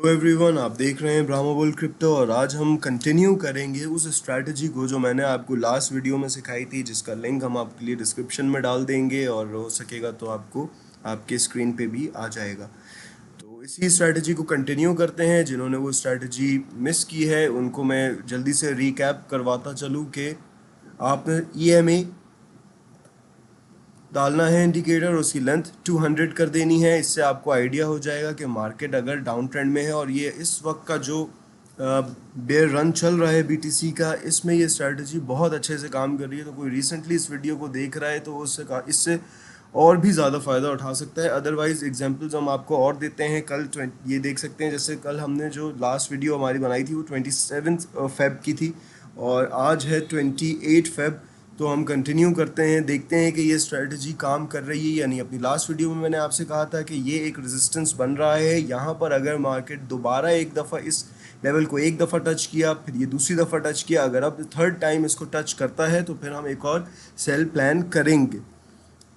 Hello everyone, आप देख रहे हैं ब्राह्मा बुल क्रिप्टो और आज हम कंटिन्यू करेंगे उस स्ट्रैटेजी को जो मैंने आपको लास्ट वीडियो में सिखाई थी, जिसका लिंक हम आपके लिए डिस्क्रिप्शन में डाल देंगे और हो सकेगा तो आपको आपके स्क्रीन पे भी आ जाएगा। तो इसी स्ट्रैटेजी को कंटिन्यू करते हैं। जिन्होंने वो स्ट्रैटेजी मिस की है उनको मैं जल्दी से रिकैप करवाता चलूँ कि आपने EMA डालना है इंडिकेटर, उसकी लेंथ 200 कर देनी है। इससे आपको आइडिया हो जाएगा कि मार्केट अगर डाउन ट्रेंड में है और ये इस वक्त का जो बेयर रन चल रहा है BTC का, इसमें ये स्ट्रैटेजी बहुत अच्छे से काम कर रही है। तो कोई रिसेंटली इस वीडियो को देख रहा है तो इससे और भी ज़्यादा फ़ायदा उठा सकता है। अदरवाइज एग्जांपल्स हम आपको और देते हैं। कल ये देख सकते हैं, जैसे कल हमने जो लास्ट वीडियो हमारी बनाई थी वो 27 फेब की थी और आज है 28 फेब। तो हम कंटिन्यू करते हैं, देखते हैं कि ये स्ट्रेटजी काम कर रही है या नहीं। अपनी लास्ट वीडियो में मैंने आपसे कहा था कि ये एक रेजिस्टेंस बन रहा है। यहाँ पर अगर मार्केट दोबारा एक दफ़ा इस लेवल को एक दफ़ा टच किया, फिर ये दूसरी दफ़ा टच किया, अगर अब थर्ड टाइम इसको टच करता है तो फिर हम एक और सेल प्लान करेंगे।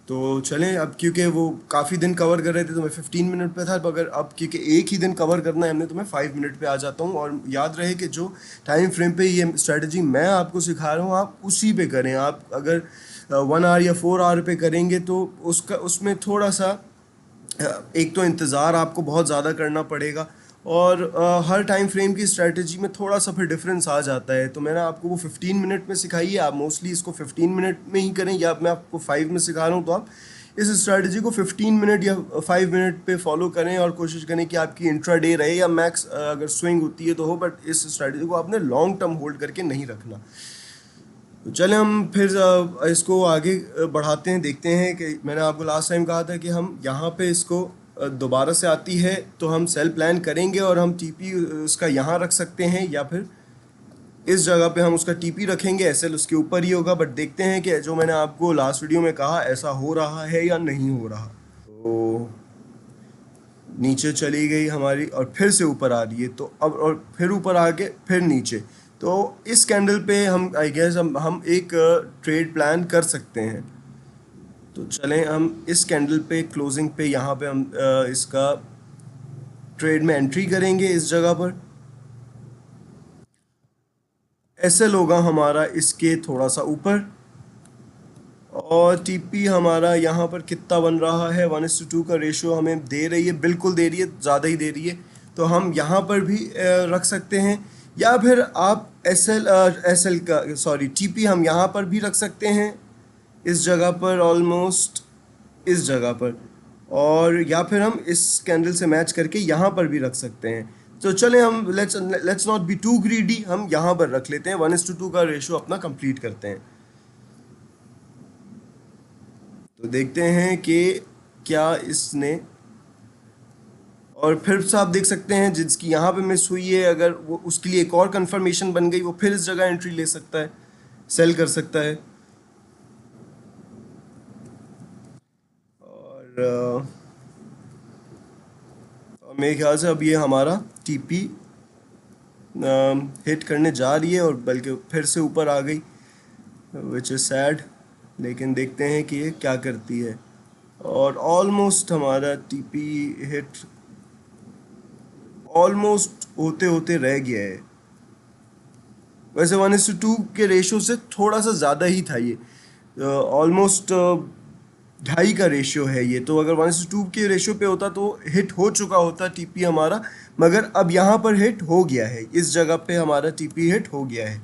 तो चलें, अब क्योंकि वो काफ़ी दिन कवर कर रहे थे तो मैं 15 मिनट पे था, मगर अब क्योंकि एक ही दिन कवर करना है हमने तो मैं 5 मिनट पे आ जाता हूँ। और याद रहे कि जो टाइम फ्रेम पे ये स्ट्रेटजी मैं आपको सिखा रहा हूँ आप उसी पे करें। आप अगर 1 आवर या 4 आवर पे करेंगे तो उसमें थोड़ा सा एक तो इंतज़ार आपको बहुत ज़्यादा करना पड़ेगा और हर टाइम फ्रेम की स्ट्रेटजी में थोड़ा सा फिर डिफरेंस आ जाता है। तो मैंने आपको वो 15 मिनट में सिखाई है, आप मोस्टली इसको 15 मिनट में ही करें, या मैं आपको 5 में सिखा रहा हूँ तो आप इस स्ट्रेटजी को 15 मिनट या 5 मिनट पे फॉलो करें और कोशिश करें कि आपकी इंट्राडे रहे या मैक्स अगर स्विंग होती है तो हो, बट इस स्ट्रेटजी को आपने लॉन्ग टर्म होल्ड करके नहीं रखना। तो चलें हम फिर इसको आगे बढ़ाते हैं, देखते हैं कि मैंने आपको लास्ट टाइम कहा था कि हम यहाँ पे इसको दोबारा से आती है तो हम सेल प्लान करेंगे और हम TP उसका यहाँ रख सकते हैं या फिर इस जगह पे हम उसका TP रखेंगे। SL उसके ऊपर ही होगा, बट देखते हैं कि जो मैंने आपको लास्ट वीडियो में कहा ऐसा हो रहा है या नहीं हो रहा। तो नीचे चली गई हमारी और फिर से ऊपर आ रही है, तो अब और फिर ऊपर आके फिर नीचे। तो इस कैंडल पे हम आई गेस हम एक ट्रेड प्लान कर सकते हैं। तो चलें हम इस कैंडल पे क्लोजिंग पे यहाँ पे हम इसका ट्रेड में एंट्री करेंगे। इस जगह पर SL होगा हमारा इसके थोड़ा सा ऊपर और TP हमारा यहाँ पर कितना बन रहा है, 1:2 का रेशो हमें दे रही है, बिल्कुल दे रही है, ज़्यादा ही दे रही है। तो हम यहाँ पर भी रख सकते हैं या फिर आप SL का TP हम यहाँ पर भी रख सकते हैं, इस जगह पर, ऑलमोस्ट इस जगह पर, और या फिर हम इस कैंडल से मैच करके यहाँ पर भी रख सकते हैं। तो चलें हम let's not be too greedy, हम यहाँ पर रख लेते हैं, 1:2 का रेशो अपना कंप्लीट करते हैं। तो देखते हैं कि क्या इसने, और फिर से आप देख सकते हैं जिसकी यहाँ पे मिस हुई है, अगर वो उसके लिए एक और कंफर्मेशन बन गई, वो फिर इस जगह एंट्री ले सकता है, सेल कर सकता है। और मेरे ख्याल से अब ये हमारा TP हिट करने जा रही है और बल्कि फिर से ऊपर आ गई, विच इज़ सैड। लेकिन देखते हैं कि ये क्या करती है। और ऑलमोस्ट हमारा TP हिट ऑलमोस्ट होते होते रह गया है। वैसे 1:2 के रेशो से थोड़ा सा ज़्यादा ही था ये, ऑलमोस्ट 2.5 का रेशियो है ये। तो अगर 1:2 के रेशियो पे होता तो हिट हो चुका होता TP हमारा, मगर अब यहाँ पर हिट हो गया है, इस जगह पे हमारा TP हिट हो गया है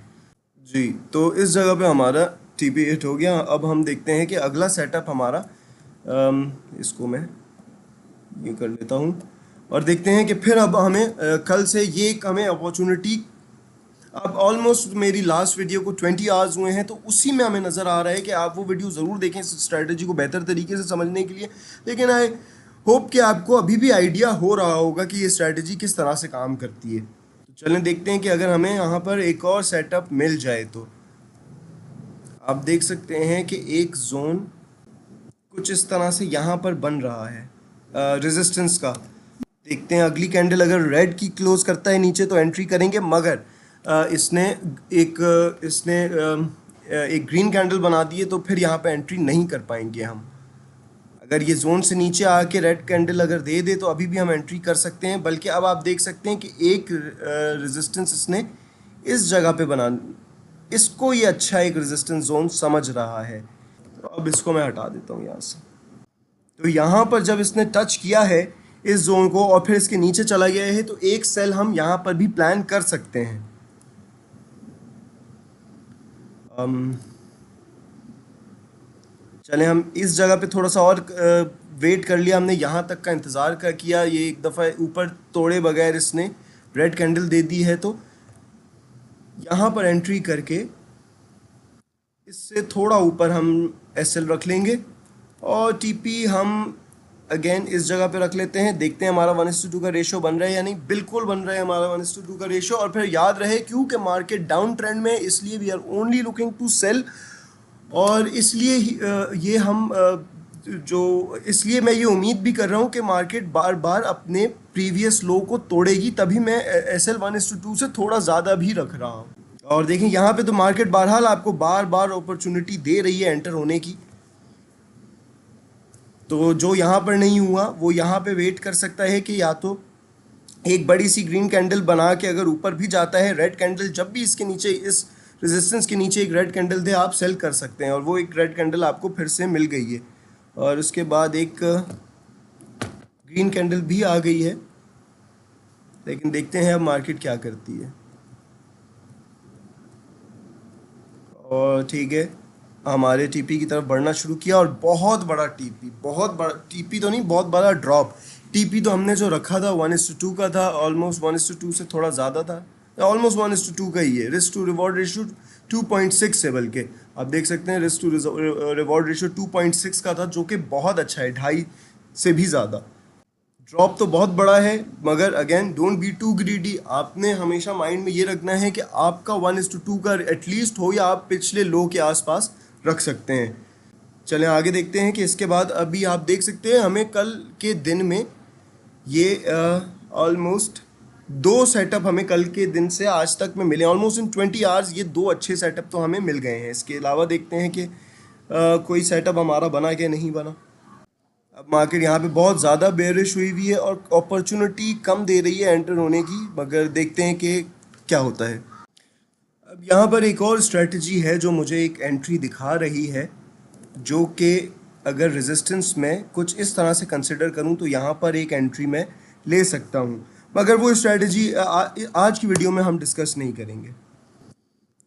जी। तो इस जगह पे हमारा TP हिट हो गया। अब हम देखते हैं कि अगला सेटअप हमारा, इसको मैं ये कर लेता हूँ और देखते हैं कि फिर अब हमें कल से ये एक हमें अपॉर्चुनिटी, अब ऑलमोस्ट मेरी लास्ट वीडियो को 20 आवर्स हुए हैं, तो उसी में हमें नज़र आ रहा है कि आप वो वीडियो ज़रूर देखें इस स्ट्रैटेजी को बेहतर तरीके से समझने के लिए। लेकिन आई होप कि आपको अभी भी आइडिया हो रहा होगा कि ये स्ट्रैटेजी किस तरह से काम करती है। तो चलें देखते हैं कि अगर हमें यहाँ पर एक और सेटअप मिल जाए तो आप देख सकते हैं कि एक जोन कुछ इस तरह से यहाँ पर बन रहा है रेजिस्टेंस का। देखते हैं अगली कैंडल अगर रेड की क्लोज करता है नीचे तो एंट्री करेंगे, मगर इसने एक ग्रीन कैंडल बना दी है तो फिर यहाँ पे एंट्री नहीं कर पाएंगे हम। अगर ये जोन से नीचे आके रेड कैंडल अगर दे दे तो अभी भी हम एंट्री कर सकते हैं, बल्कि अब आप देख सकते हैं कि एक रेजिस्टेंस इसने इस जगह पे बना, इसको ये अच्छा एक रेजिस्टेंस जोन समझ रहा है। तो अब इसको मैं हटा देता हूँ यहाँ से। तो यहाँ पर जब इसने टच किया है इस जोन को और फिर इसके नीचे चला गया है, तो एक सेल हम यहाँ पर भी प्लान कर सकते हैं। चले हम इस जगह पे थोड़ा सा और वेट कर लिया हमने, यहाँ तक का इंतज़ार कर किया, ये एक दफ़ा ऊपर तोड़े बगैर इसने रेड कैंडल दे दी है। तो यहाँ पर एंट्री करके इससे थोड़ा ऊपर हम एसएल रख लेंगे और टीपी हम अगेन इस जगह पे रख लेते हैं। देखते हैं हमारा 1:2 का रेशो बन रहा है या नहीं। बिल्कुल बन रहा है हमारा 1:2 का रेशो। और फिर याद रहे क्योंकि मार्केट डाउन ट्रेंड में, इसलिए we are only looking to sell, और इसलिए ये हम इसलिए मैं ये उम्मीद भी कर रहा हूँ कि मार्केट बार बार अपने प्रीवियस लो को तोड़ेगी, तभी मैं एसएल 1:2 से थोड़ा ज़्यादा भी रख रहा हूँ। और देखें यहाँ पे तो मार्केट बहरहाल आपको बार बार अपॉर्चुनिटी दे रही है एंटर होने की। तो जो यहाँ पर नहीं हुआ वो यहाँ पे वेट कर सकता है कि या तो एक बड़ी सी ग्रीन कैंडल बना के अगर ऊपर भी जाता है रेड कैंडल, जब भी इसके नीचे इस रेजिस्टेंस के नीचे एक रेड कैंडल दे आप सेल कर सकते हैं, और वो एक रेड कैंडल आपको फिर से मिल गई है। और उसके बाद एक ग्रीन कैंडल भी आ गई है, लेकिन देखते हैं अब मार्केट क्या करती है। और ठीक है, हमारे टीपी की तरफ बढ़ना शुरू किया और बहुत बड़ा टीपी, बहुत बड़ा टीपी तो नहीं, बहुत बड़ा ड्रॉप। टीपी तो हमने जो रखा था 1:2 का था, ऑलमोस्ट 1:2 से थोड़ा ज़्यादा था, ऑलमोस्ट 1:2 का ही है। रिस्क टू रिवॉर्ड रेशियो 2.6 है, बल्कि आप देख सकते हैं रिस्क टू रिवॉर्ड रेशियो 2.6 का था, जो कि बहुत अच्छा है, 2.5 से भी ज़्यादा। ड्रॉप तो बहुत बड़ा है, मगर again don't be too greedy. आपने हमेशा माइंड में ये रखना है कि आपका 1:2 का एटलीस्ट हो, या आप पिछले लो के आसपास रख सकते हैं। चलें आगे देखते हैं कि इसके बाद अभी आप देख सकते हैं हमें कल के दिन में ये ऑलमोस्ट 2 सेटअप हमें कल के दिन से आज तक में मिले। ऑलमोस्ट इन 20 आवर्स ये 2 अच्छे सेटअप तो हमें मिल गए हैं। इसके अलावा देखते हैं कि कोई सेटअप हमारा बना कि नहीं बना। अब मार्केट यहाँ पे बहुत ज़्यादा बेयरिश हुई हुई है और अपॉर्चुनिटी कम दे रही है एंटर होने की, मगर देखते हैं कि क्या होता है। अब यहाँ पर एक और स्ट्रेटजी है जो मुझे एक एंट्री दिखा रही है, जो कि अगर रेजिस्टेंस में कुछ इस तरह से कंसिडर करूँ तो यहाँ पर एक एंट्री मैं ले सकता हूँ, मगर वो स्ट्रेटजी आज की वीडियो में हम डिस्कस नहीं करेंगे।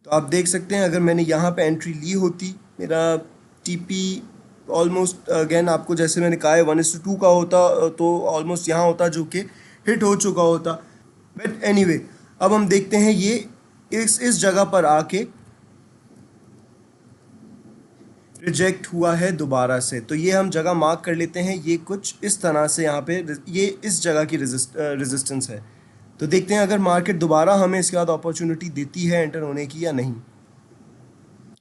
तो आप देख सकते हैं अगर मैंने यहाँ पे एंट्री ली होती, मेरा टीपी ऑलमोस्ट अगेन आपको जैसे मैंने कहा है 1:2 का होता, तो ऑलमोस्ट यहाँ होता जो कि हिट हो चुका होता। बट एनीवे, अब हम देखते हैं ये इस जगह पर आके रिजेक्ट हुआ है दोबारा से, तो ये हम जगह मार्क कर लेते हैं। ये कुछ इस तरह से यहाँ पे ये इस जगह की रेजिस्टेंस है। तो देखते हैं अगर मार्केट दोबारा हमें इसके बाद अपॉर्चुनिटी देती है एंटर होने की या नहीं।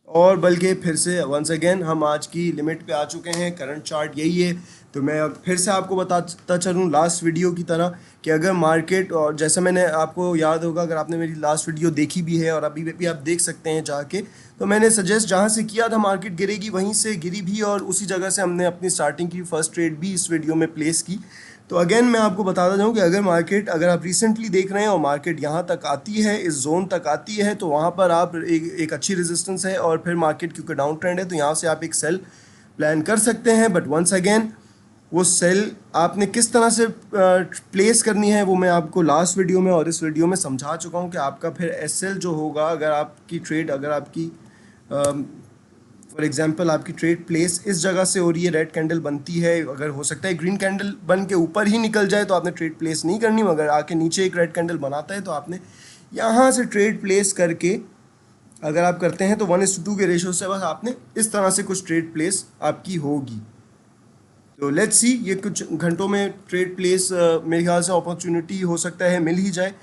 और बल्कि फिर से वंस अगेन हम आज की लिमिट पे आ चुके हैं, करंट चार्ट यही है। तो मैं अब फिर से आपको बताता चलूँ लास्ट वीडियो की तरह कि अगर मार्केट, और जैसा मैंने आपको याद होगा अगर आपने मेरी लास्ट वीडियो देखी भी है और अभी भी आप देख सकते हैं जाके, तो मैंने सजेस्ट जहाँ से किया था मार्केट गिरेगी वहीं से गिरी भी, और उसी जगह से हमने अपनी स्टार्टिंग की फर्स्ट ट्रेड भी इस वीडियो में प्लेस की। तो अगेन मैं आपको बताता जाऊँ कि अगर आप रिसेंटली देख रहे हैं और मार्केट यहाँ तक आती है, इस जोन तक आती है, तो वहाँ पर आप एक अच्छी रेजिस्टेंस है, और फिर मार्केट क्योंकि डाउन ट्रेंड है तो यहाँ से आप एक सेल प्लान कर सकते हैं। बट वंस अगेन वो सेल आपने किस तरह से प्लेस करनी है वो मैं आपको लास्ट वीडियो में और इस वीडियो में समझा चुका हूँ कि आपका फिर एसएल जो होगा, अगर आपकी ट्रेड, अगर आपकी फॉर एग्जांपल आपकी ट्रेड प्लेस इस जगह से हो रही है, रेड कैंडल बनती है, अगर हो सकता है ग्रीन कैंडल बन के ऊपर ही निकल जाए तो आपने ट्रेड प्लेस नहीं करनी, मगर आके नीचे एक रेड कैंडल बनाता है तो आपने यहाँ से ट्रेड प्लेस करके अगर आप करते हैं तो 1:2 के रेशो से बस आपने इस तरह से कुछ ट्रेड प्लेस आपकी होगी। तो लेट्स सी, ये कुछ घंटों में ट्रेड प्लेस मेरे ख्याल से अपॉर्चुनिटी हो सकता है मिल ही जाए।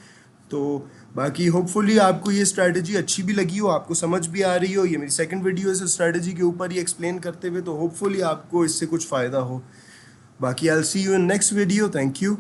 तो बाकी होपफुली आपको ये स्ट्रैटेजी अच्छी भी लगी हो, आपको समझ भी आ रही हो। ये मेरी सेकंड वीडियो है इस स्ट्रैटेजी के ऊपर ही एक्सप्लेन करते हुए, तो होपफुली आपको इससे कुछ फ़ायदा हो। बाकी I will see you in next video. Thank you.